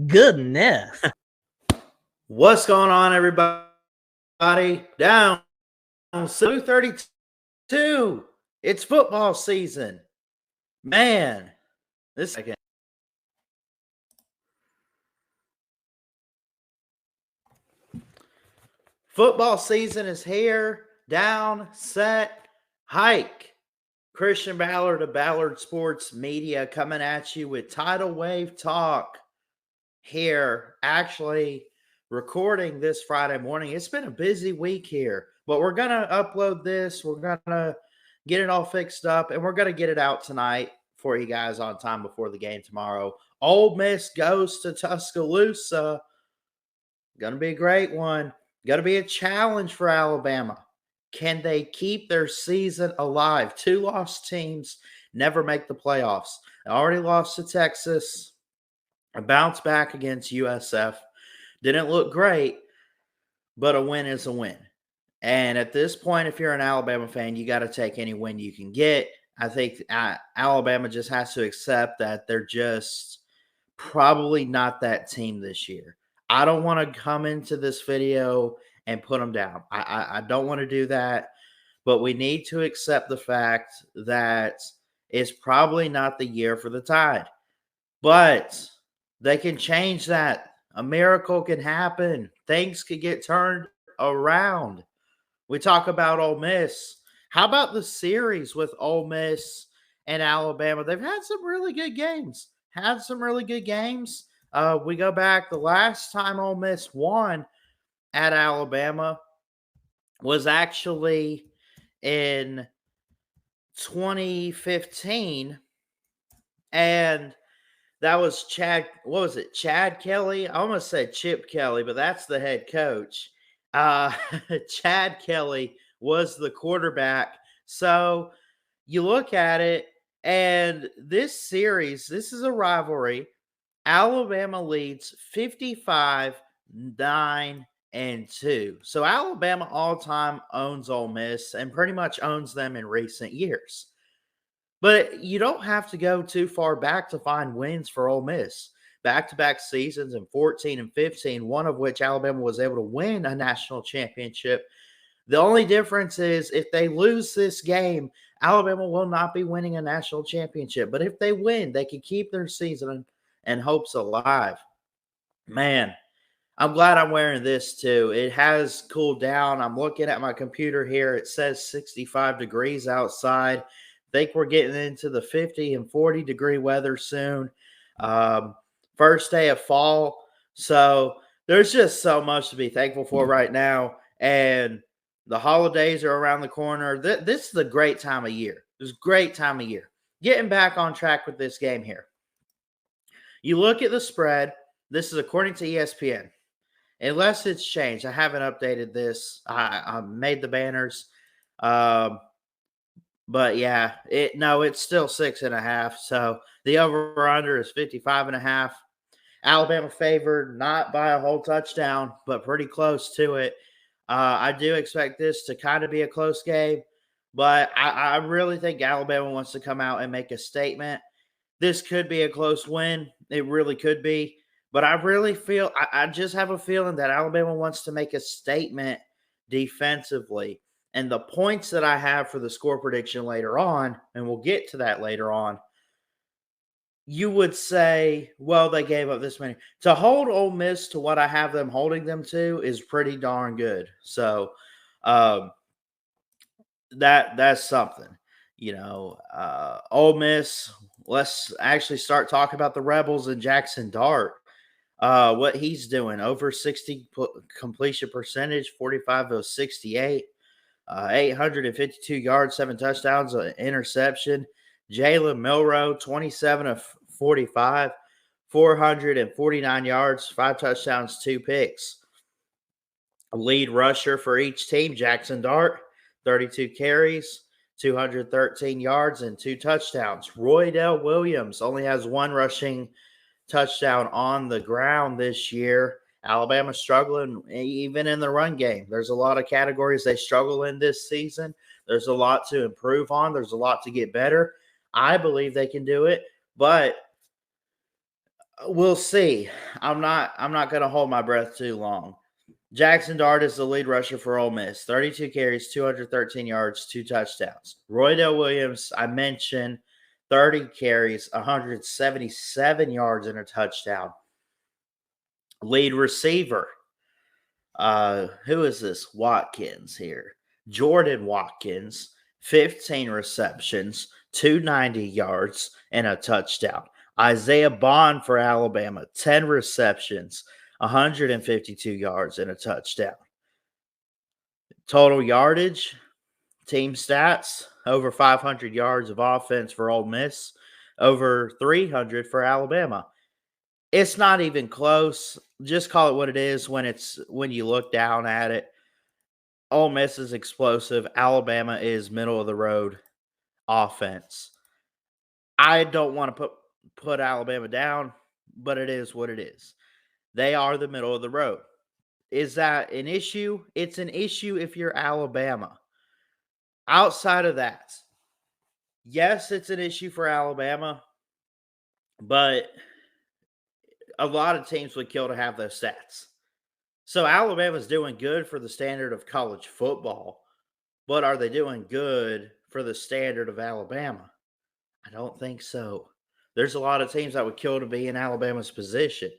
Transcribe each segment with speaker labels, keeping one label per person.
Speaker 1: Goodness.
Speaker 2: What's going on, everybody? Down 232. It's football season. Man, this second. Football season is here. Down, set, hike. Christian Ballard of Ballard Sports Media coming at you with Tidal Wave Talk here. Actually, recording this Friday morning. It's been a busy week here, but we're going to upload this. We're going to get it all fixed up, and we're going to get it out tonight for you guys on time before the game tomorrow. Ole Miss goes to Tuscaloosa. Going to be a great one. Going to be a challenge for Alabama. Can they keep their season alive? 2 lost teams never make the playoffs. They already lost to Texas. A bounce back against USF. Didn't look great, but a win is a win. And at this point, if you're an Alabama fan, you got to take any win you can get. I think Alabama just has to accept that they're just probably not that team this year. I don't want to come into this video and put them down. I don't want to do that, but we need to accept the fact that it's probably not the year for the Tide. But they can change that. A miracle can happen. Things could get turned around. We talk about Ole Miss. How about the series with Ole Miss and Alabama? They've had some really good games. We go back, the last time Ole Miss won at Alabama was actually in 2015. And that was Chad Kelly? I almost said Chip Kelly, but that's the head coach. Chad Kelly was the quarterback. So you look at it, and this series, this is a rivalry. Alabama leads 55-9-2. So Alabama all-time owns Ole Miss and pretty much owns them in recent years. But you don't have to go too far back to find wins for Ole Miss. Back-to-back seasons in 14 and 15, one of which Alabama was able to win a national championship. The only difference is if they lose this game, Alabama will not be winning a national championship. But if they win, they can keep their season and hopes alive. Man, I'm glad I'm wearing this too. It has cooled down. I'm looking at my computer here. It says 65 degrees outside. Think we're getting into the 50 and 40 degree weather soon. First day of fall. So there's just so much to be thankful for right now. And the holidays are around the corner. This is a great time of year. This is a great time of year. Getting back on track with this game here. You look at the spread. This is according to ESPN. Unless it's changed. I haven't updated this. I made the banners. But yeah, it's still 6.5. So the over-under is 55.5. Alabama favored, not by a whole touchdown, but pretty close to it. I do expect this to kind of be a close game, but I really think Alabama wants to come out and make a statement. This could be a close win. It really could be. But I really feel – I just have a feeling that Alabama wants to make a statement defensively. And the points that I have for the score prediction later on, and we'll get to that later on, you would say, well, they gave up this many. To hold Ole Miss to what I have them holding them to is pretty darn good. So that's something. Ole Miss, let's actually start talking about the Rebels and Jackson Dart. What he's doing, over 60 completion percentage, 45 of 68, 852 yards, 7 touchdowns, an interception. Jalen Milroe, 27 of 45, 449 yards, 5 touchdowns, 2 picks. A lead rusher for each team, Jackson Dart, 32 carries, 213 yards, and 2 touchdowns. Roydell Williams only has 1 rushing touchdown on the ground this year. Alabama's struggling even in the run game. There's a lot of categories they struggle in this season. There's a lot to improve on. There's a lot to get better. I believe they can do it, but we'll see. I'm not going to hold my breath too long. Jackson Dart is the lead rusher for Ole Miss. 32 carries, 213 yards, 2 touchdowns. Roydell Williams, I mentioned, 30 carries, 177 yards, and a touchdown. Lead receiver. Who is this? Watkins here. Jordan Watkins, 15 receptions, 290 yards, and a touchdown. Isaiah Bond for Alabama, 10 receptions, 152 yards, and a touchdown. Total yardage, team stats, over 500 yards of offense for Ole Miss, over 300 for Alabama. It's not even close. Just call it what it is when you look down at it. Ole Miss is explosive. Alabama is middle of the road offense. I don't want to put Alabama down, but it is what it is. They are the middle of the road. Is that an issue? It's an issue if you're Alabama. Outside of that, yes, it's an issue for Alabama, but a lot of teams would kill to have those stats. So Alabama's doing good for the standard of college football, but are they doing good for the standard of Alabama? I don't think so. There's a lot of teams that would kill to be in Alabama's position.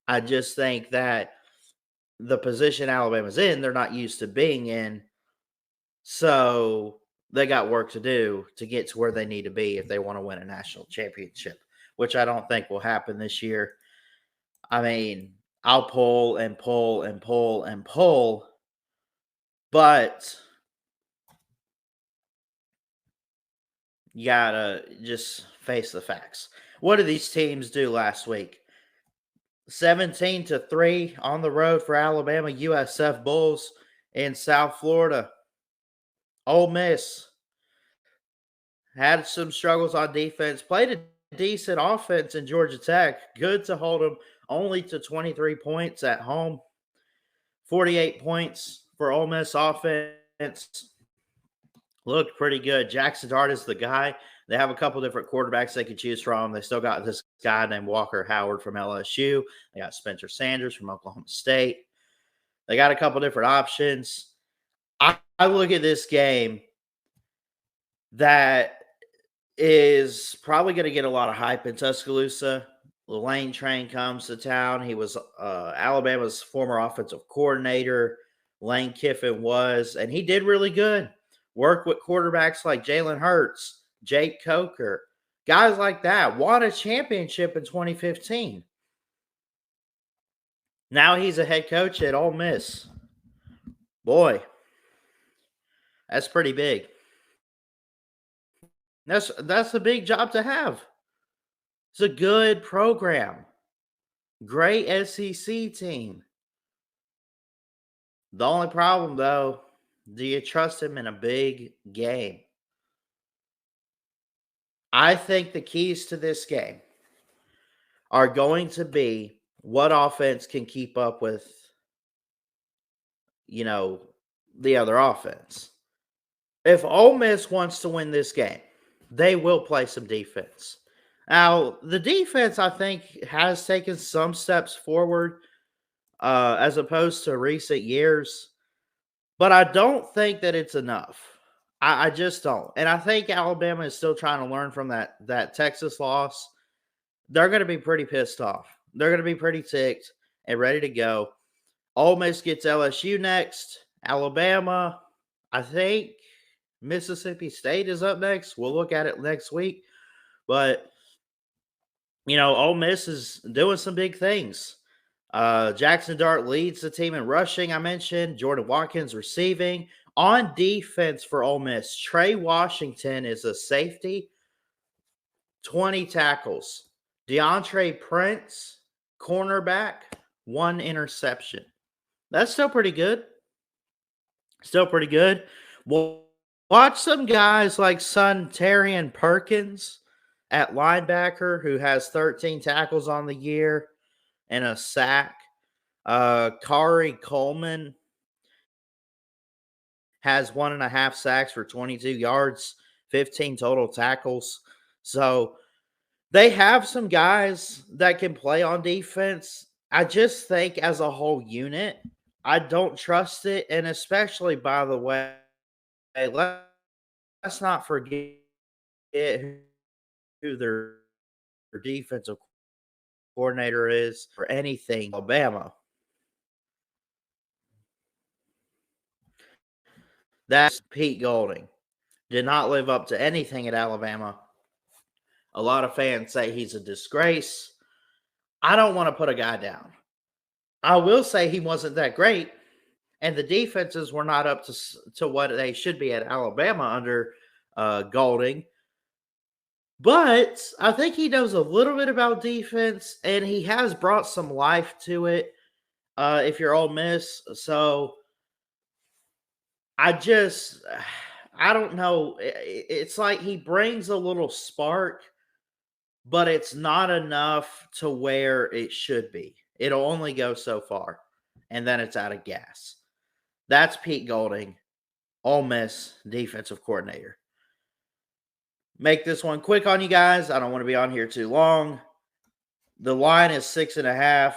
Speaker 2: I just think that the position Alabama's in, they're not used to being in. So they got work to do to get to where they need to be if they want to win a national championship, which I don't think will happen this year. I mean, I'll pull and pull and pull and pull, but you gotta just face the facts. What did these teams do last week? 17-3 on the road for Alabama USF Bulls in South Florida. Ole Miss had some struggles on defense, played a decent offense in Georgia Tech. Good to hold them only to 23 points at home. 48 points for Ole Miss offense. Looked pretty good. Jackson Dart is the guy. They have a couple different quarterbacks they can choose from. They still got this guy named Walker Howard from LSU. They got Spencer Sanders from Oklahoma State. They got a couple different options. I look at this game that is probably going to get a lot of hype in Tuscaloosa. The Lane Train comes to town. He was Alabama's former offensive coordinator. Lane Kiffin was, and he did really good. Worked with quarterbacks like Jalen Hurts, Jake Coker, guys like that. Won a championship in 2015. Now he's a head coach at Ole Miss. Boy, that's pretty big. That's a big job to have. It's a good program. Great SEC team. The only problem, though, do you trust him in a big game? I think the keys to this game are going to be what offense can keep up with, the other offense. If Ole Miss wants to win this game, they will play some defense. Now, the defense, I think, has taken some steps forward as opposed to recent years, but I don't think that it's enough. I just don't. And I think Alabama is still trying to learn from that Texas loss. They're going to be pretty pissed off. They're going to be pretty ticked and ready to go. Ole Miss gets LSU next. Alabama, I think Mississippi State is up next. We'll look at it next week. But, Ole Miss is doing some big things. Jackson Dart leads the team in rushing, I mentioned. Jordan Watkins receiving. On defense for Ole Miss, Trey Washington is a safety. 20 tackles. DeAndre Prince, cornerback, 1 interception. That's still pretty good. Still pretty good. Well, watch some guys like Terrian Perkins at linebacker, who has 13 tackles on the year and a sack. Kari Coleman has 1.5 sacks for 22 yards, 15 total tackles. So they have some guys that can play on defense. I just think as a whole unit, I don't trust it. And especially, by the way, let's not forget who their defensive coordinator is for anything Alabama. That's Pete Golding. Did not live up to anything at Alabama. A lot of fans say he's a disgrace. I don't want to put a guy down. I will say he wasn't that great, and the defenses were not up to what they should be at Alabama under Golding. But I think he knows a little bit about defense, and he has brought some life to it if you're Ole Miss. So I don't know. It's like he brings a little spark, but it's not enough to where it should be. It'll only go so far, and then it's out of gas. That's Pete Golding, Ole Miss defensive coordinator. Make this one quick on you guys. I don't want to be on here too long. The line is 6.5.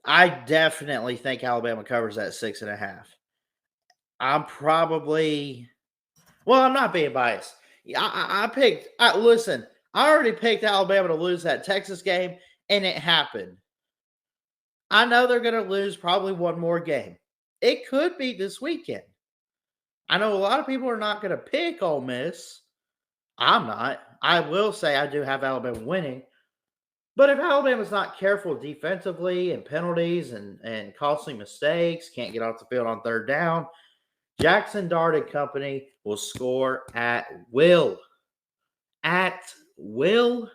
Speaker 2: I definitely think Alabama covers that 6.5. I'm not being biased. Listen, I already picked Alabama to lose that Texas game, and it happened. I know they're going to lose probably one more game. It could be this weekend. I know a lot of people are not going to pick Ole Miss. I'm not. I will say I do have Alabama winning. But if Alabama's not careful defensively and penalties and costly mistakes, can't get off the field on third down, Jackson Dart and company will score at will. At will.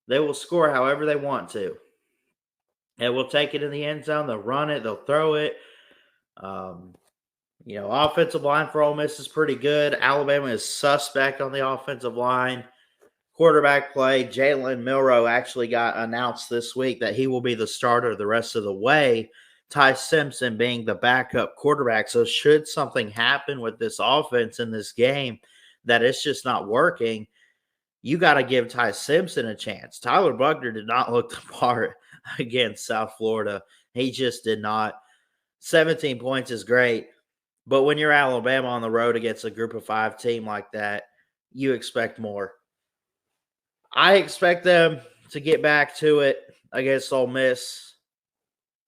Speaker 2: They will score however they want to. And we'll take it in the end zone. They'll run it. They'll throw it. Offensive line for Ole Miss is pretty good. Alabama is suspect on the offensive line. Quarterback play, Jalen Milroe actually got announced this week that he will be the starter the rest of the way. Ty Simpson being the backup quarterback. So should something happen with this offense in this game that it's just not working, you got to give Ty Simpson a chance. Tyler Buchner did not look the part against South Florida. He just did not. 17 points is great. But when you're Alabama on the road against a group of 5 team like that, you expect more. I expect them to get back to it against Ole Miss.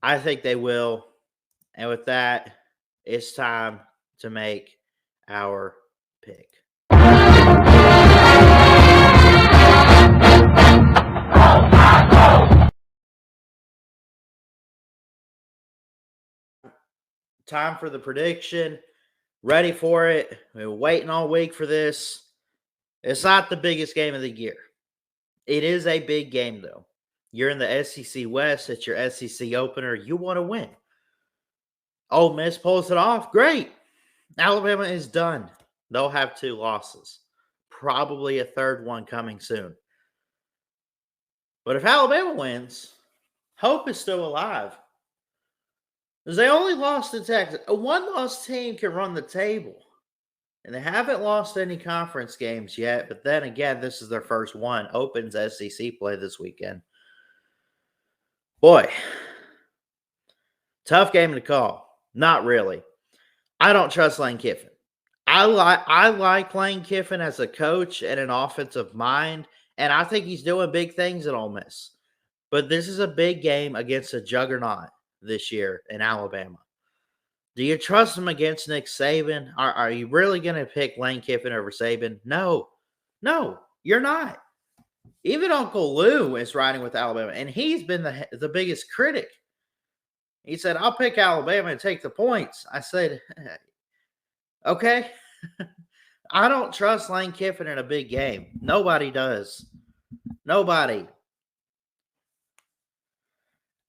Speaker 2: I think they will. And with that, it's time to make our pick. Time for the prediction. Ready for it. We've been waiting all week for this. It's not the biggest game of the year. It is a big game, though. You're in the SEC West. It's your SEC opener. You want to win. Ole Miss pulls it off. Great. Alabama is done. They'll have 2 losses. Probably a third one coming soon. But if Alabama wins, hope is still alive. Because they only lost to Texas. A one-loss team can run the table. And they haven't lost any conference games yet. But then again, this is their first one. Opens SEC play this weekend. Boy, tough game to call. Not really. I don't trust Lane Kiffin. I like Lane Kiffin as a coach and an offensive mind, and I think he's doing big things at Ole Miss. But this is a big game against a juggernaut this year in Alabama. Do you trust him against Nick Saban? Are you really going to pick Lane Kiffin over Saban? No, you're not. Even Uncle Lou is riding with Alabama, and he's been the biggest critic. He said, I'll pick Alabama and take the points. I said, okay. I don't trust Lane Kiffin in a big game. Nobody does. Nobody.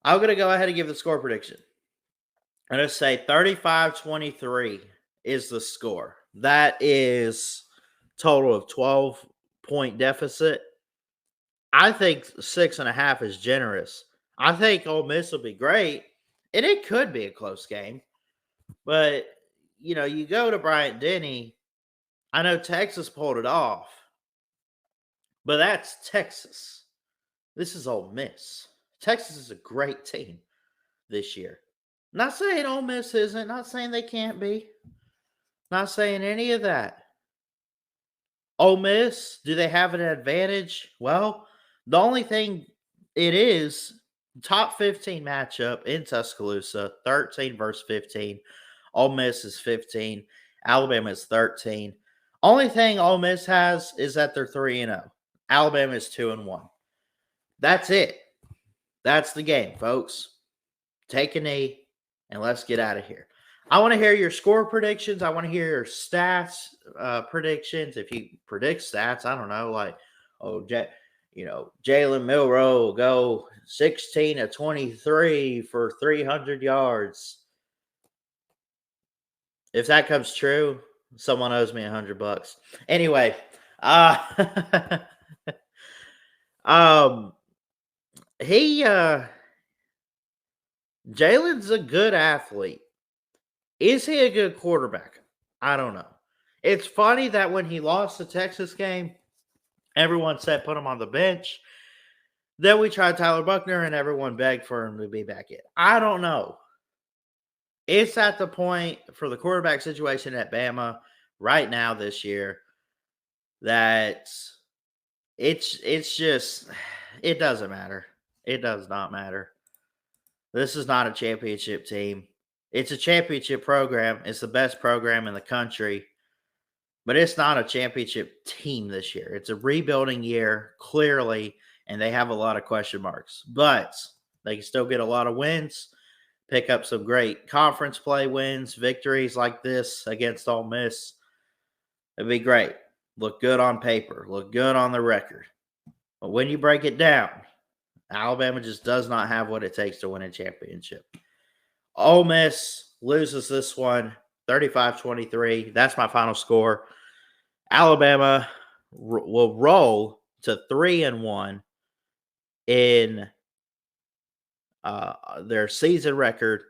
Speaker 2: I'm going to go ahead and give the score prediction. I'm going to say 35-23 is the score. That is total of 12-point deficit. I think 6.5 is generous. I think Ole Miss will be great, and it could be a close game. But, you go to Bryant-Denny. I know Texas pulled it off, but that's Texas. This is Ole Miss. Texas is a great team this year. Not saying Ole Miss isn't. Not saying they can't be. Not saying any of that. Ole Miss, do they have an advantage? Well, the only thing it is, top 15 matchup in Tuscaloosa, 13 versus 15. Ole Miss is 15. Alabama is 13. Only thing Ole Miss has is that they're 3-0. Alabama is 2-1. That's it. That's the game, folks. Take a knee and let's get out of here. I want to hear your score predictions. I want to hear your stats predictions. If you predict stats, I don't know, like, Jalen Milroe will go 16-23 for 300 yards. If that comes true, someone owes me $100. Anyway, Jalen's a good athlete. Is he a good quarterback? I don't know. It's funny that when he lost the Texas game, everyone said put him on the bench. Then we tried Tyler Buchner, and everyone begged for him to be back in. I don't know. It's at the point for the quarterback situation at Bama right now this year that it's just, it doesn't matter. It does not matter. This is not a championship team. It's a championship program. It's the best program in the country. But it's not a championship team this year. It's a rebuilding year, clearly, and they have a lot of question marks. But they can still get a lot of wins, pick up some great conference play wins, victories like this against Ole Miss. It'd be great. Look good on paper. Look good on the record. But when you break it down, Alabama just does not have what it takes to win a championship. Ole Miss loses this one 35-23. That's my final score. Alabama will roll to 3-1 in their season record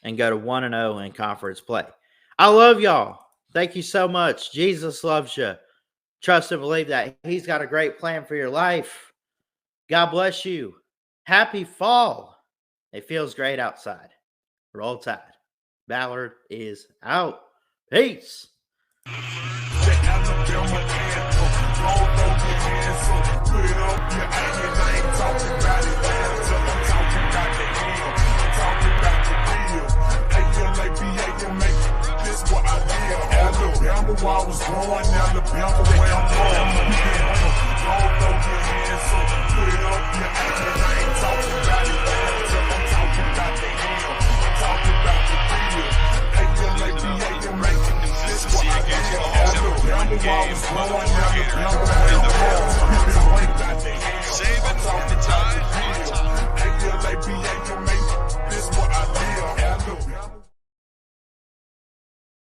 Speaker 2: and go to 1-0 in conference play. I love y'all. Thank you so much. Jesus loves you. Trust and believe that he's got a great plan for your life. God bless you. Happy fall. It feels great outside. Roll Tide. Ballard is out. Peace. Alabama, where I was born, Alabama, where I'm from. Don't throw your hands up, put it up, your ass. I ain't talking about it, I'm talking about the hell. I'm talking about the real. Hey, you make me, hey, you make me. This what I get. Alabama, where I was born, Alabama, where I'm from. Save it, talking about the real. Hey, you make me, hey, you make me.